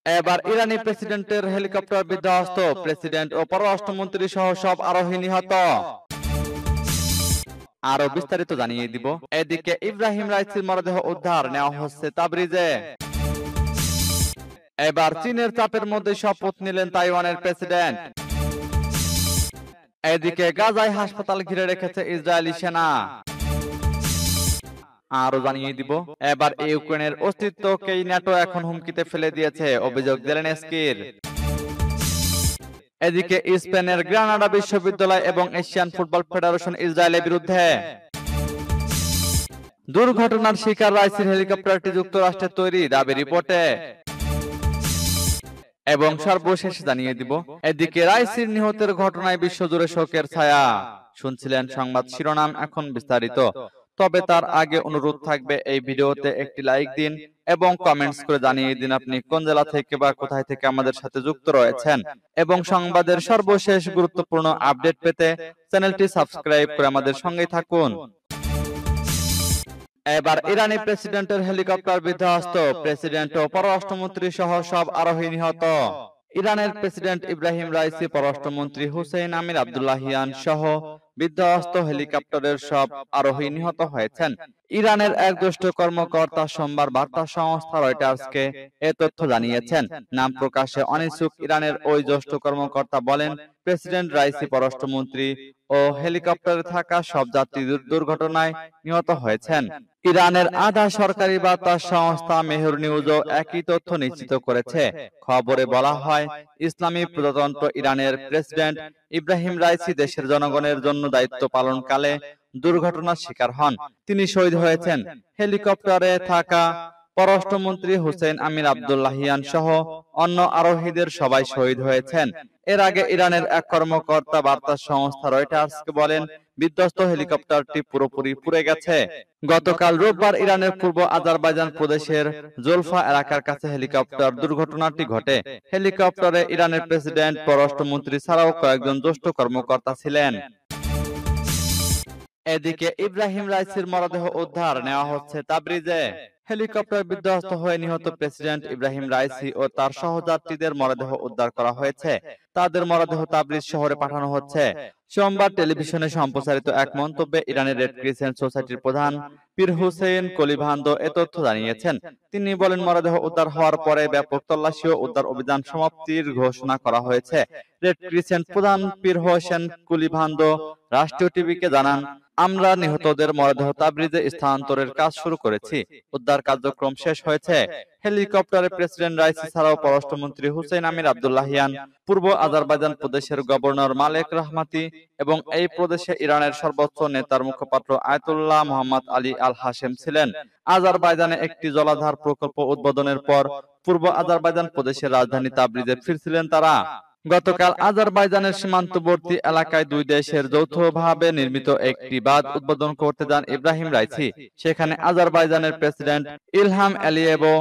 এবার ইরানি প্রেসিডেন্টের হেলিকপ্টার বিধ্বস্ত, প্রেসিডেন্ট ও পররাষ্ট্রমন্ত্রী সহ সব আরোহী নিহত। আরো বিস্তারিত জানিয়ে দিব। এদিকে ইব্রাহিম রাইসির মরদেহ উদ্ধার, নেওয়া হচ্ছে তাবরিজে। এবার চীনের চাপের মধ্যে শপথ নিলেন তাইওয়ানের প্রেসিডেন্ট। এদিকে গাজায় হাসপাতাল ঘিরে রেখেছে ইসরায়েলি সেনা। আরো জানিয়ে দিব। এবার ইউক্রেনের অস্তিত্বকেই ন্যাটো এখন হুমকিতে ফেলে দিয়েছে, অভিযোগ জেলেনস্কির। এদিকে স্পেনের গ্রানাডা বিশ্ববিদ্যালয় এবং এশিয়ান ফুটবল ফেডারেশন ইসরায়েলের বিরুদ্ধে। দুর্ঘটনার শিকার রাইসির হেলিকপ্টারটি যুক্তরাষ্ট্রের তৈরি, দাবি রিপোর্টে। এবং সর্বশেষ জানিয়ে দিব। এদিকে রাইসির নিহতের ঘটনায় বিশ্বজুড়ে শোকের ছায়া। শুনছিলেন সংবাদ শিরোনাম, এখন বিস্তারিত। তবে তার আগে অনুরোধ থাকবে, এই ভিডিওতে একটি লাইক দিন এবং কমেন্টস করে জানিয়ে দিন আপনি কোন জেলা থেকে বা কোথায় থেকে আমাদের সাথে যুক্ত রয়েছেন। এবং সংবাদের সর্বশেষ গুরুত্বপূর্ণ আপডেট পেতে চ্যানেলটি সাবস্ক্রাইব করে আমাদের সঙ্গেই থাকুন। এবার ইরানি প্রেসিডেন্টের হেলিকপ্টার বিধ্বস্ত, প্রেসিডেন্ট ও পররাষ্ট্রমন্ত্রী সহ সব আরোহী নিহত। ইরানের প্রেসিডেন্ট ইব্রাহিম রাইসি, পররাষ্ট্রমন্ত্রী হুসেইন আমির আব্দুল্লাহিয়ান সহ বিধ্বস্ত হেলিকপ্টারের সব আরোহী নিহত হয়েছেন। ইরানের এক জ্যেষ্ঠ কর্মকর্তা সোমবার বার্তা সংস্থা রয়টার্সকে এ তথ্য জানিয়েছেন। নাম প্রকাশে অনিচ্ছুক ইরানের ওই জ্যেষ্ঠ কর্মকর্তা বলেন, প্রেসিডেন্ট রাইসি, পররাষ্ট্রমন্ত্রী ও হেলিকপ্টারে থাকা সব যাত্রী দুর্ঘটনায় নিহত হয়েছেন। ইরানের আধা সরকারি বার্তা সংস্থা মেহর নিউজও একই তথ্য নিশ্চিত করেছে। খবরে বলা হয়, ইসলামী প্রজাতন্ত্র ইরানের প্রেসিডেন্ট ইব্রাহিম রাইসি দেশের জনগণের জন্য দায়িত্ব পালনকালে দুর্ঘটনার শিকার হন। তিনি শহীদ হয়েছেন। হেলিকপ্টারে থাকা পররাষ্ট্রমন্ত্রী হুসেইন আমির আব্দুল্লাহিয়ান সহ অন্য আরোহীদের সবাই শহীদ হয়েছেন। এর আগে ইরানের এক কর্মকর্তা বার্তা সংস্থা রয়টার্সকে বলেন, বিধ্বস্ত হেলিকপ্টারটি পুরোপুরি পুড়ে গেছে। গতকাল রোববার ইরানের পূর্ব আজারবাইজান প্রদেশের জোলফা এলাকার কাছে হেলিকপ্টার দুর্ঘটনাটি ঘটে। হেলিকপ্টারে ইরানের প্রেসিডেন্ট, পররাষ্ট্রমন্ত্রী ছাড়াও কয়েকজন জ্যেষ্ঠ কর্মকর্তা ছিলেন। এদিকে ইব্রাহিম রাইসির মরদেহ উদ্ধার, নেওয়া হচ্ছে তাবরিজে। হেলিকপ্টার বিধ্বস্ত হয়ে নিহত প্রেসিডেন্ট ইব্রাহিম রাইসি ও তার সহযাত্রীদের মরদেহ উদ্ধার করা হয়েছে। তাদের মরদেহ তাবরিজ শহরে পাঠানো হচ্ছে। সোমবার টেলিভিশনে সম্প্রচারিত এক মন্তব্যে ইরানের রেড ক্রিসেন্ট সোসাইটির প্রধান পীর হুসেইন কলিভান্দো এ তথ্য জানিয়েছেন। তিনি বলেন, মরদেহ উদ্ধার হওয়ার পরে ব্যাপক তল্লাশি ও উদ্ধার অভিযান সমাপ্তির ঘোষণা করা হয়েছে। রেড ক্রিসেন্ট প্রধান পীর হোসেন কলিভান্দো রাষ্ট্রীয় টিভিকে জানান, আমরা নিহতদের মরদেহ তাবরিজে স্থানান্তরের কাজ শুরু করেছি। উদ্ধার কার্যক্রম শেষ হয়েছে। হেলিকপ্টারে প্রেসিডেন্ট রাইসি ছাড়াও পররাষ্ট্রমন্ত্রী হুসেইন আমির আব্দুল্লাহিয়ান, পূর্ব আজারবাইজান প্রদেশের গভর্নর মালেক রাহমাতি এবং এই প্রদেশে ইরানের সর্বোচ্চ নেতার মুখপাত্র আয়াতুল্লাহ মুহাম্মদ আলী আল হাশেম ছিলেন। আজারবাইজানে একটি জলাধার প্রকল্প উদ্বোধনের পর পূর্ব আজারবাইজান প্রদেশের রাজধানী তাবরিজে ফিরছিলেন তারা। গতকাল আজারবাইজানের সীমান্তবর্তী এলাকায় দুই দেশের যৌথভাবে নির্মিত একটি বাঁধ উদ্বোধন করতে যান ইব্রাহিম রাইসি। সেখানে আজারবাইজানের প্রেসিডেন্ট ইলহাম আলিয়েভও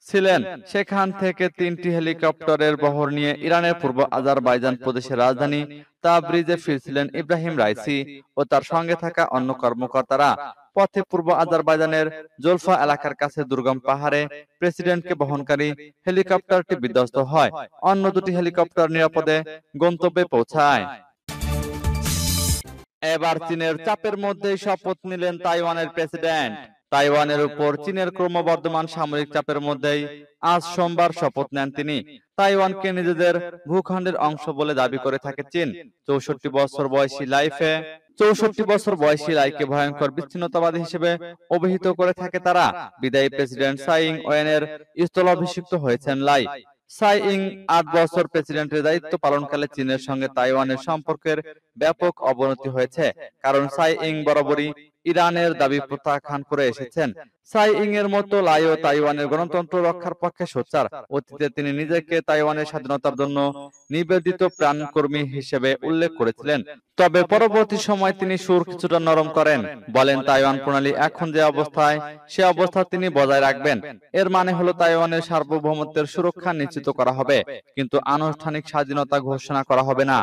ছিলেন। সেখান থেকে 3টি হেলিকপ্টারের বহর নিয়ে ইরানের পূর্ব আজারবাইজান প্রদেশের রাজধানী তাবরিজে ফিরছিলেন ইব্রাহিম রাইসি ও তার সঙ্গে থাকা অন্য কর্মকর্তারা। পথে পূর্ব আজারবাইজানের জোলফা এলাকার কাছে দুর্গম পাহাড়ে প্রেসিডেন্টকে বহনকারী হেলিকপ্টারটি বিধ্বস্ত হয়। অন্য দুটি হেলিকপ্টার নিরাপদে গন্তব্যে পৌঁছায়। এবার চীনের চাপের মধ্যেই শপথ নিলেন তাইওয়ানের প্রেসিডেন্ট। তাইওয়ানের উপর চীনের ক্রমবর্ধমান সামরিক চাপের মধ্যেই আজ সোমবার শপথ নেন তিনি। তাইওয়ানকে নিজেদের ভূখণ্ডের অংশ বলে দাবি করে থাকে চীন। 64 বছর বয়সী লাইকে ভয়ঙ্কর বিচ্ছিন্নতাবাদী হিসেবে অভিহিত করে থাকে তারা। বিদায়ী প্রেসিডেন্ট সাই ইং-ওয়েনের স্থলাভিষিক্ত হয়েছেন লাই। সাই ইং 8 বছর প্রেসিডেন্টের দায়িত্ব পালনকালে চীনের সঙ্গে তাইওয়ানের সম্পর্কের ব্যাপক অবনতি হয়েছে। কারণ সাই ইং বরাবরই ইরানের দাবি প্রত্যাখ্যান করে এসেছেন। সাই ইং এর মতো লাইও তাইওয়ানের গণতন্ত্র রক্ষার পক্ষে সোচ্চার। অতীতে তিনি নিজেকে তাইওয়ানের স্বাধীনতার জন্য নিবেদিত প্রাণকর্মী হিসেবে উল্লেখ করেছিলেন। তবে পরবর্তী সময় তিনি সুর কিছুটা নরম করেন, বলেন তাইওয়ান প্রণালী এখন যে অবস্থায় সে অবস্থা তিনি বজায় রাখবেন। এর মানে হলো তাইওয়ানের সার্বভৌমত্বের সুরক্ষা নিশ্চিত করা হবে, কিন্তু আনুষ্ঠানিক স্বাধীনতা ঘোষণা করা হবে না।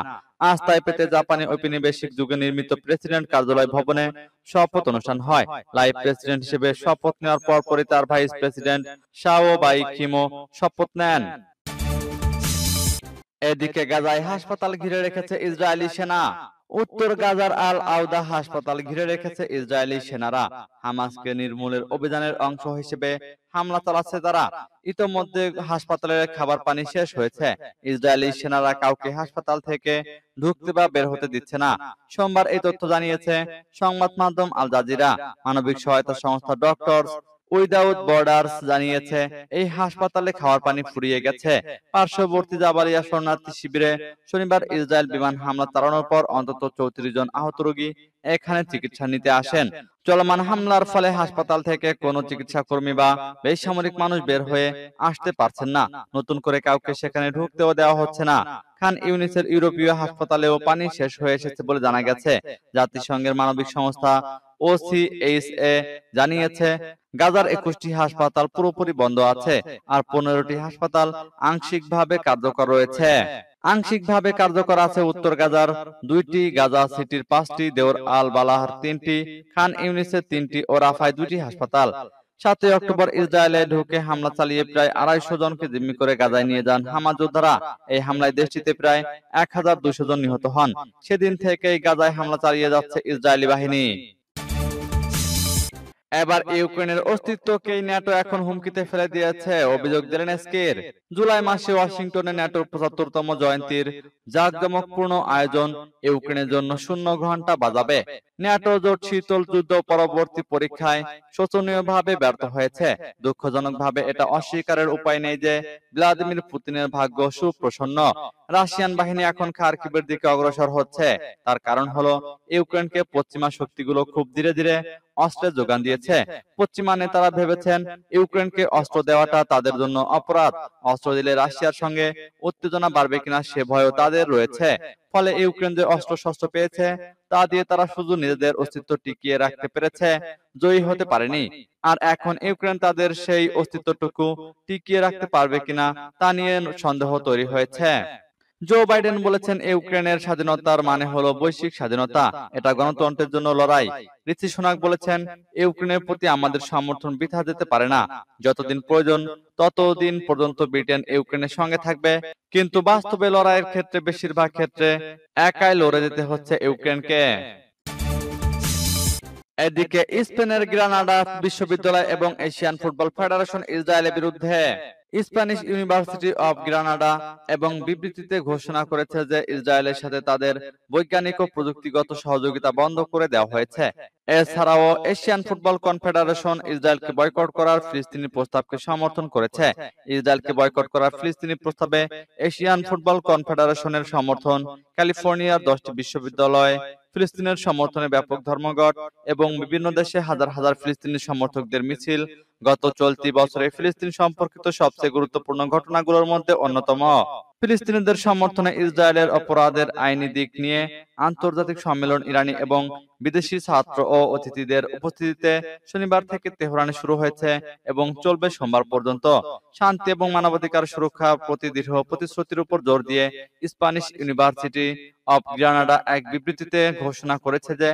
আজ তাইপেতে জাপানি ঔপনিবেশিক যুগে নির্মিত প্রেসিডেন্ট কার্যালয় ভবনে শপথ অনুষ্ঠান হয়। লাইভ প্রেসিডেন্ট হিসেবে শপথ নেওয়ার পরপরই তার ভাইস প্রেসিডেন্ট শাও বাই কিমো শপথ নেন। এদিকে গাজায় হাসপাতাল ঘিরে রেখেছে ইসরায়েলি সেনা। উত্তর গাজার আল আউদা হাসপাতাল ঘিরে রেখেছে ইসরায়েলি সেনারা। হামাসকে নির্মূলের অভিযানের অংশ হিসেবে হামলা চালাচ্ছে তারা। ইতোমধ্যে হাসপাতালের খাবার পানি শেষ হয়েছে। ইসরায়েলি সেনারা কাউকে হাসপাতাল থেকে ঢুকতে বা বের হতে দিচ্ছে না। সোমবার এই তথ্য জানিয়েছে সংবাদ মাধ্যম আল জাজিরা। মানবিক সহায়তা সংস্থা ডক্টরস উইদাউট বর্ডার্স জানিয়েছে এই হাসপাতালে খাওয়ার পানি ফুরিয়ে গেছে। পার্শ্ববর্তী জাবালিয়া শরণার্থী শিবিরে শনিবার ইসরায়েল বিমান হামলা চালানোর পর অন্তত 34 জন আহত রোগী এখানে চিকিৎসা নিতে আসেন। চলমান হামলার ফলে হাসপাতাল থেকে কোনো চিকিৎসা কর্মী বা বেসামরিক মানুষ বের হয়ে আসতে পারছেন না। নতুন করে কাউকে সেখানে ঢুকতেও দেওয়া হচ্ছে না। খান ইউনিসের ইউরোপীয় হাসপাতালেও পানি শেষ হয়ে এসেছে বলে জানা গেছে। জাতিসংঘের মানবিক সংস্থা OCHA জানিয়েছে গাজার 21টি হাসপাতাল পুরোপুরি বন্ধ আছে আর 15টি হাসপাতাল আংশিকভাবে কার্যকর রয়েছে। আংশিকভাবে কার্যকর আছে উত্তর গাজার 2টি, গাজা সিটির 5টি, দেওর আল বালাহর 3টি, খান ইউনিসের 3টি ও রাফায় 2টি হাসপাতাল। 7 অক্টোবর ইসরায়েলে ঢুকে হামলা চালিয়ে প্রায় 250 জনকে জিম্মি করে গাজায় নিয়ে যান হামাস যোদ্ধারা। এই হামলায় দেশটিতে প্রায় 1200 জন নিহত হন। সেদিন থেকেই গাজায় হামলা চালিয়ে যাচ্ছে ইসরায়েলি বাহিনী। এবার ইউক্রেনের অস্তিত্বকেই ন্যাটো এখন হুমকিতে ফেলে দিয়েছে অভিযোগ জেলেনস্কির। জুলাই মাসে ওয়াশিংটনে ন্যাটোর 75তম জয়ন্তীর জাঁকজমকপূর্ণ আয়োজন ইউক্রেনের জন্য 0 ঘন্টা বাজাবে। ন্যাটো জোট শীতল যুদ্ধ পরবর্তী পরীক্ষায় শোচনীয়ভাবে ব্যর্থ হয়েছে। দুঃখজনকভাবে এটা অস্বীকারের উপায় নেই যে ভ্লাদিমির পুতিনের ভাগ্য সুপ্রসন্ন। রাশিয়ান বাহিনী এখন খার্কিভের দিকে অগ্রসর হচ্ছে। তার কারণ হলো ইউক্রেনকে পশ্চিমা শক্তিগুলো খুব ধীরে ধীরে অস্ত্রের যোগান দিয়েছে। পশ্চিমা নেতারা ভেবেছেন ইউক্রেনকে অস্ত্র দেওয়াটা তাদের জন্য অপরাধ। অস্ত্র দিলে রাশিয়ার সঙ্গে উত্তেজনা বাড়বে কিনা সে ভয়ও তাদের রয়েছে। ফলে ইউক্রেন যে অস্ত্র শস্ত্র পেয়েছে তা দিয়ে তারা শুধু নিজেদের অস্তিত্ব টিকিয়ে রাখতে পেরেছে, জয়ী হতে পারেনি। আর এখন ইউক্রেন তাদের সেই অস্তিত্বটুকু টিকিয়ে রাখতে পারবে কিনা তা নিয়ে সন্দেহ তৈরি হয়েছে। জো বাইডেন বলেছেন ইউক্রেনের স্বাধীনতার মানে হলো বৈশ্বিক স্বাধীনতা, এটা গণতন্ত্রের জন্য লড়াই। ঋষি সুনাক বলেছেন ইউক্রেনের প্রতি আমাদের সমর্থন বৃথা যেতে পারে না। যতদিন প্রয়োজন ততদিন পর্যন্ত ব্রিটেন ইউক্রেনের সঙ্গে থাকবে, কিন্তু বাস্তবে লড়াইয়ের ক্ষেত্রে বেশিরভাগ ক্ষেত্রে একাই লড়ে যেতে হচ্ছে ইউক্রেনকে। এদিকে স্পেনের গ্রানাডা বিশ্ববিদ্যালয় এবং এশিয়ান ফুটবল ফেডারেশন ইসরায়েলের বিরুদ্ধে। স্প্যানিশ ইউনিভার্সিটি অব গ্রানাডা এবং বিবৃতিতে ঘোষণা করেছে যে ইসরায়েলের সাথে তাদের বৈজ্ঞানিক ও প্রযুক্তিগত সহযোগিতা বন্ধ করে দেওয়া হয়েছে। এছাড়াও এশিয়ান ফুটবল কনফেডারেশন ইসরায়েলকে বয়কট করার ফিলিস্তিনি প্রস্তাবকে সমর্থন করেছে। ইসরায়েলকে বয়কট করার ফিলিস্তিনি প্রস্তাবে এশিয়ান ফুটবল কনফেডারেশনের সমর্থন ক্যালিফোর্নিয়ার 10টি বিশ্ববিদ্যালয়, ফিলিস্তিনের সমর্থনে ব্যাপক ধর্মঘট এবং বিভিন্ন দেশে হাজার হাজার ফিলিস্তিনি সমর্থকদের মিছিল গত চলতি বছরে ফিলিস্তিন সম্পর্কিত সবচেয়ে গুরুত্বপূর্ণ ঘটনাগুলোর মধ্যে অন্যতম। ফিলিস্তিনিদের সমর্থনে ইসরায়েলের অপরাধের আইনি দিক নিয়ে আন্তর্জাতিক সম্মেলন ইরানি এবং বিদেশি ছাত্র ও অতিথিদের উপস্থিতিতে শনিবার থেকে তেহরানে শুরু হয়েছে এবং চলবে সোমবার পর্যন্ত। শান্তি এবং মানবাধিকার সুরক্ষার প্রতি দৃঢ় প্রতিশ্রুতির উপর জোর দিয়ে স্প্যানিশ ইউনিভার্সিটি অব গ্রানাডা এক বিবৃতিতে ঘোষণা করেছে যে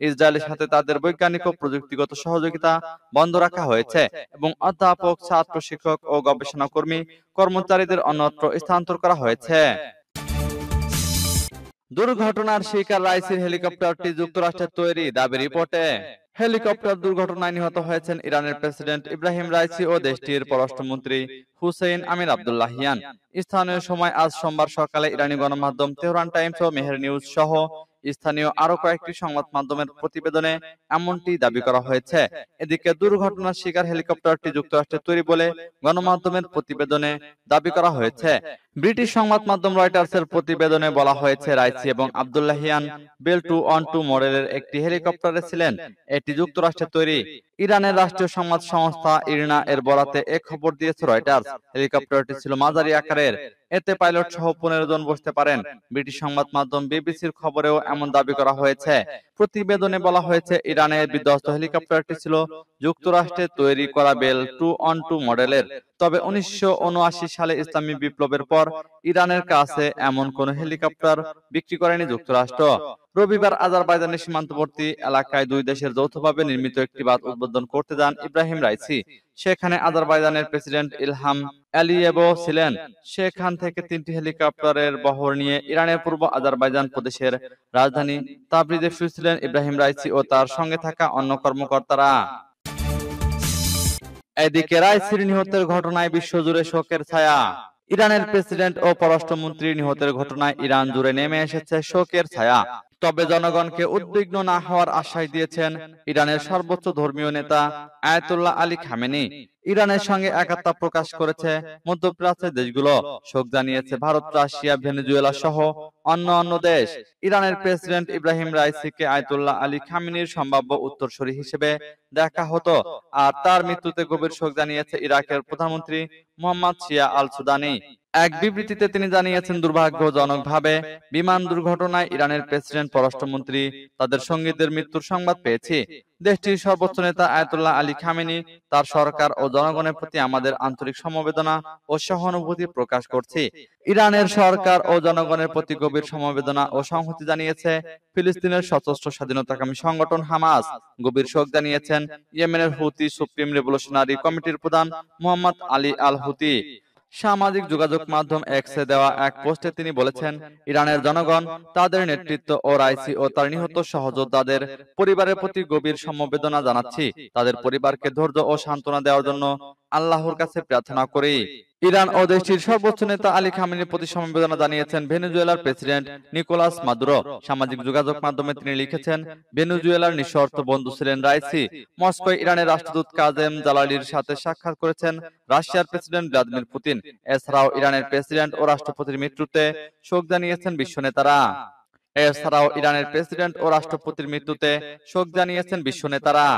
ইসরায়েলের সাথে তাদের বৈজ্ঞানিক ও প্রযুক্তিগত সহযোগিতা বন্ধ রাখা হয়েছে এবং অধ্যাপক, ছাত্র, শিক্ষক ও গবেষণা কর্মী কর্মচারীদের অন্যত্র স্থানান্তর করা হয়েছে। দুর্ঘটনার শিকার রাইসির হেলিকপ্টারটি যুক্তরাষ্ট্রের তৈরি, দাবি রিপোর্টে। হেলিকপ্টার দুর্ঘটনায় নিহত হয়েছেন ইরানের প্রেসিডেন্ট ইব্রাহিম রাইসি ও দেশটির পররাষ্ট্রমন্ত্রী হুসেইন আমির আব্দুল্লাহিয়ান। স্থানীয় সময় আজ সোমবার সকালে ইরানি গণমাধ্যম তেহরান টাইমস ও মেহের নিউজ সহ স্থানীয় আরো কয়েকটি সংবাদ মাধ্যমের প্রতিবেদনে এমনটি দাবি করা হয়েছে। এদিকে দুর্ঘটনার শিকার হেলিকপ্টারটি যুক্তরাষ্ট্রের তৈরি বলে গণমাধ্যমের প্রতিবেদনে দাবি করা হয়েছে। ব্রিটিশ সংবাদ মাধ্যম রয়টার্সের প্রতিবেদনে বলা হয়েছে রাইসি এবং আব্দুল্লাহিয়ান বেল 212 মডেলের একটি হেলিকপ্টারে ছিলেন। এটি যুক্তরাষ্ট্রের তৈরি। ইরানের রাষ্ট্রীয় সংবাদ সংস্থা ইরনা এর বরাতে এক খবর দিয়েছে রয়টার্স। হেলিকপ্টারটি ছিল মাঝারি আকারের, এতে পাইলট সহ 15 জন বসতে পারেন। ব্রিটিশ সংবাদ মাধ্যম বিবিসির খবরেও এমন দাবি করা হয়েছে। প্রতিবেদনে বলা হয়েছে ইরানের বিধ্বস্ত হেলিকপ্টারটি ছিল যুক্তরাষ্ট্রে তৈরি করা বেল 212 মডেলের। তবে 1979 সালে ইসলামী বিপ্লবের পর ইরানের কাছে এমন কোন হেলিকপ্টার বিক্রি করেনি যুক্তরাষ্ট্র। রবিবার আজারবাইজানের সীমান্তবর্তী এলাকায় দুই দেশের যৌথভাবে নির্মিত একটি বাঁধ উদ্বোধন করতে যান ইব্রাহিম রাইসি। সেখানে আজারবাইজানের প্রেসিডেন্ট ইলহাম আলিয়েভও ছিলেন। সেখান থেকে 3টি হেলিকপ্টারের বহর নিয়ে ইরানের পূর্ব আজারবাইজান প্রদেশের রাজধানী তাবরিজে ফিরছিলেন ইব্রাহিম রাইসি ও তার সঙ্গে থাকা অন্য কর্মকর্তারা। এদিকে রাইসির নিহতের ঘটনায় বিশ্বজুড়ে শোকের ছায়া। ইরানের প্রেসিডেন্ট ও পররাষ্ট্রমন্ত্রী নিহতের ঘটনায় ইরান জুড়ে নেমে এসেছে শোকের ছায়া। তবে জনগণকে উদ্বিগ্ন না হওয়ার আশ্বাস দিয়েছেন ইরানের সর্বোচ্চ ধর্মীয় নেতা আয়াতুল্লাহ আলী খামেনি। ইরানের সঙ্গে একাত্মতা প্রকাশ করেছে মধ্যপ্রাচ্যের দেশগুলো। শোক জানিয়েছে ভারত, রাশিয়া, ভেনেজুয়েলা সহ অন্য দেশ। ইরানের প্রেসিডেন্ট ইব্রাহিম রাইসিকে আয়াতুল্লাহ আলী খামেনির সম্ভাব্য উত্তরসূরি হিসেবে দেখা হতো। আর তার মৃত্যুতে গভীর শোক জানিয়েছে ইরাকের প্রধানমন্ত্রী মোহাম্মদ শিয়া আল সুদানি। এক বিবৃতিতে তিনি জানিয়েছেন, দুর্ভাগ্যজনকভাবে বিমান দুর্ঘটনায় ইরানের প্রেসিডেন্ট, পররাষ্ট্রমন্ত্রী তাদের সঙ্গীদের মৃত্যুর সংবাদ পেয়েছি। দেশটির সর্বোচ্চ নেতা আয়াতুল্লাহ আলী খামেনি, তার সরকার ও জনগণের প্রতি আমাদের আন্তরিক সমবেদনা ও সহানুভূতি প্রকাশ করছি। ইরানের সরকার ও জনগণের প্রতি গভীর সমবেদনা ও সংহতি জানিয়েছে ফিলিস্তিনের সশস্ত্র স্বাধীনতাকামী সংগঠন হামাস। গভীর শোক জানিয়েছেন ইয়েমেনের হুতি সুপ্রিম রেভলিউশনারি কমিটির প্রধান মোহাম্মদ আলী আল হুতি। সামাজিক যোগাযোগ মাধ্যম এক্সে দেওয়া এক পোস্টে তিনি বলেছেন, ইরানের জনগণ, তাদের নেতৃত্ব ও রাইসি ও তার নিহত সহযোদ্ধাদের পরিবারের প্রতি গভীর সমবেদনা জানাচ্ছি। তাদের পরিবারকে ধৈর্য ও সান্ত্বনা দেওয়ার জন্য আল্লাহর কাছে প্রার্থনা করি। ইরান ও দেশটির সর্বোচ্চ নেতা আলী খামেনির প্রতি সমবেদনা জানিয়েছেন ভেনেজুয়েলার প্রেসিডেন্ট নিকোলাস মাদুরো। সামাজিক যোগাযোগ মাধ্যমে তিনি লিখেছেন, ভেনেজুয়েলার নিঃশর্ত বন্ধু ছিলেন রাইসি। মস্কোয় ইরানের রাষ্ট্রদূত কাজেম জালালির সাথে সাক্ষাৎ করেছেন রাশিয়ার প্রেসিডেন্ট ভ্লাদিমির পুতিন। এছাড়াও ইরানের প্রেসিডেন্ট ও রাষ্ট্রপতির মৃত্যুতে শোক জানিয়েছেন বিশ্ব নেতারা।